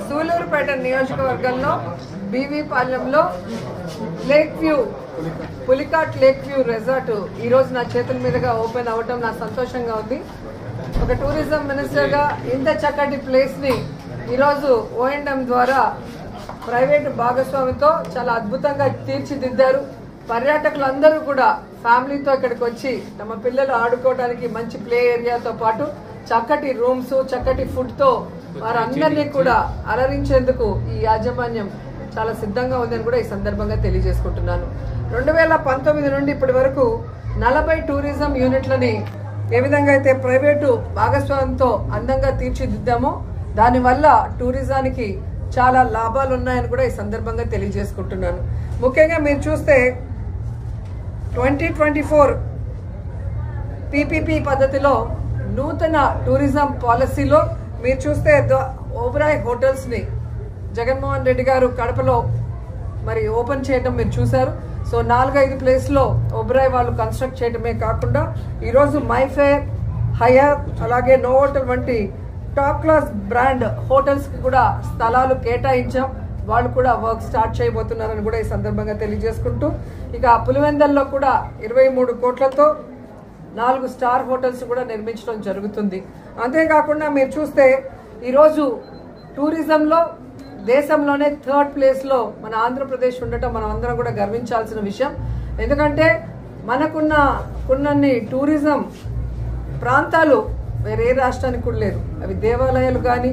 సూలూరుపేట నియోజకవర్గంలో బీవీ పాలెంలో lake view Pulicat lake view resort ఈ రోజు నా చేతుల మీదుగా ఓపెన్ అవ్వటం నాకు సంతోషంగా ఉంది. ఒక టూరిజం మినిస్టర్గా ఇంత చక్కటి ప్లేస్ని ఈరోజు O&M ద్వారా ప్రైవేటు భాగస్వామితో చాలా అద్భుతంగా తీర్చిదిద్దారు. పర్యాటకులందరూ కూడా ఫ్యామిలీతో ఇక్కడికి వచ్చి తమ పిల్లలు ఆడుకోవడానికి మంచి ప్లే ఏరియాతో పాటు చక్కటి రూమ్స్, చక్కటి ఫుడ్తో వారందరినీ కూడా అలరించేందుకు ఈ యాజమాన్యం చాలా సిద్ధంగా ఉందని కూడా ఈ సందర్భంగా తెలియజేసుకుంటున్నాను. 2019 నుండి ఇప్పటి వరకు 40 టూరిజం యూనిట్లని ఏ విధంగా అయితే ప్రైవేటు భాగస్వామ్యంతో అందంగా తీర్చిదిద్దామో దానివల్ల టూరిజానికి చాలా లాభాలు ఉన్నాయని కూడా ఈ సందర్భంగా తెలియజేసుకుంటున్నాను. ముఖ్యంగా మీరు చూస్తే 2024 PPP పద్ధతిలో నూతన టూరిజం పాలసీలో మీరు చూస్తే ఓబరాయ్ హోటల్స్ని జగన్మోహన్ రెడ్డి గారు కడపలో మరి ఓపెన్ చేయడం మీరు చూశారు. సో 4-5 ప్లేస్లో ఓబరాయ్ వాళ్ళు కన్స్ట్రక్ట్ చేయడమే కాకుండా ఈరోజు మైఫేర్, హయాత్, అలాగే నోవోటల్ వంటి టాప్ క్లాస్ బ్రాండ్ హోటల్స్కి కూడా స్థలాలు కేటాయించాం. వాళ్ళు కూడా వర్క్ స్టార్ట్ చేయబోతున్నారని కూడా ఈ సందర్భంగా తెలియజేసుకుంటూ ఇక పులివెందల్లో కూడా 23 కోట్లతో 4 స్టార్ హోటల్స్ కూడా నిర్మించడం జరుగుతుంది. అంతేకాకుండా మీరు చూస్తే ఈరోజు టూరిజంలో దేశంలోనే 3rd ప్లేస్లో మన ఆంధ్రప్రదేశ్ ఉండటం మనం అందరం కూడా గర్వించాల్సిన విషయం. ఎందుకంటే మనకున్నన్ని టూరిజం ప్రాంతాలు వేరే రాష్ట్రానికి కూడా లేదు. అవి దేవాలయాలు కానీ,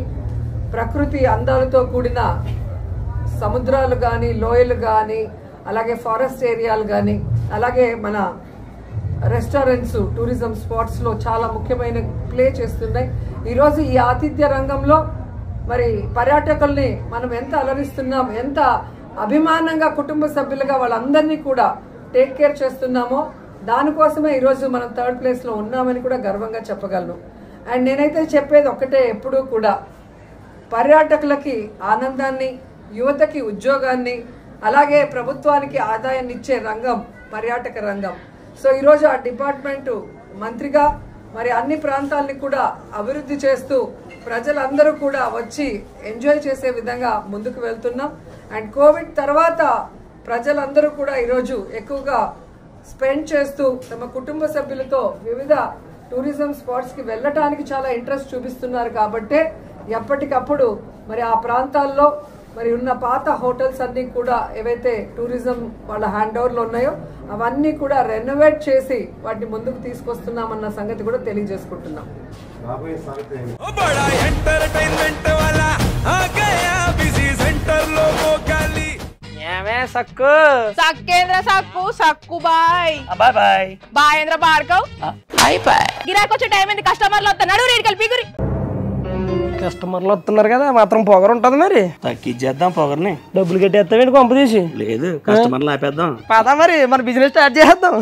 ప్రకృతి అందాలతో కూడిన సముద్రాలు కానీ, లోయలు కానీ, అలాగే ఫారెస్ట్ ఏరియాలు కానీ, అలాగే మన రెస్టారెంట్స్, టూరిజం స్పాట్స్లో చాలా ముఖ్యమైన ప్లే చేస్తున్నాయి. ఈరోజు ఈ ఆతిథ్య రంగంలో మరి పర్యాటకుల్ని మనం ఎంత అలరిస్తున్నాం, ఎంత అభిమానంగా కుటుంబ సభ్యులుగా వాళ్ళందరినీ కూడా టేక్ కేర్ చేస్తున్నామో దానికోసమే ఈరోజు మనం 3rd ప్లేస్లో ఉన్నామని కూడా గర్వంగా చెప్పగలను. అండ్ నేనైతే చెప్పేది ఒక్కటే, ఎప్పుడూ కూడా పర్యాటకులకి ఆనందాన్ని, యువతకి ఉద్యోగాన్ని, అలాగే ప్రభుత్వానికి ఆదాయాన్ని ఇచ్చే రంగం పర్యాటక రంగం. సో ఈరోజు ఆ డిపార్ట్మెంటు మంత్రిగా మరి అన్ని ప్రాంతాలని కూడా అభివృద్ధి చేస్తూ ప్రజలందరూ కూడా వచ్చి ఎంజాయ్ చేసే విధంగా ముందుకు వెళ్తున్నాం. అండ్ కోవిడ్ తర్వాత ప్రజలందరూ కూడా ఈరోజు ఎక్కువగా స్పెండ్ చేస్తూ తమ కుటుంబ సభ్యులతో వివిధ టూరిజం స్పాట్స్కి వెళ్ళటానికి చాలా ఇంట్రెస్ట్ చూపిస్తున్నారు. కాబట్టి ఎప్పటికప్పుడు మరి ఆ ప్రాంతాల్లో మరి ఉన్న పాత హోటల్స్ అన్నీ కూడా ఏవైతే టూరిజం వాళ్ళ హ్యాండ్ ఓవర్లో ఉన్నాయో అవన్నీ కూడా రెనోవేట్ చేసి వాటిని ముందుకు తీసుకొస్తున్నామన్న సంగతి కూడా తెలియజేసుకుంటున్నాం. గిరాకొచ్చే టైం ఏంది? కస్టమర్లు వస్తున్నాడు, రేడికల్ పిగురి కస్టమర్లు వస్తున్నారు కదా, మాత్రం పొగరు ఉంటది. మరి తగ్గించేద్దాం పొగర్ని. డబ్బులు కట్టేస్తామేంటి కొంప తీసి? లేదు, కస్టమర్లు ఆపేద్దాం. పదా మరి మన బిజినెస్ స్టార్ట్ చేద్దాం.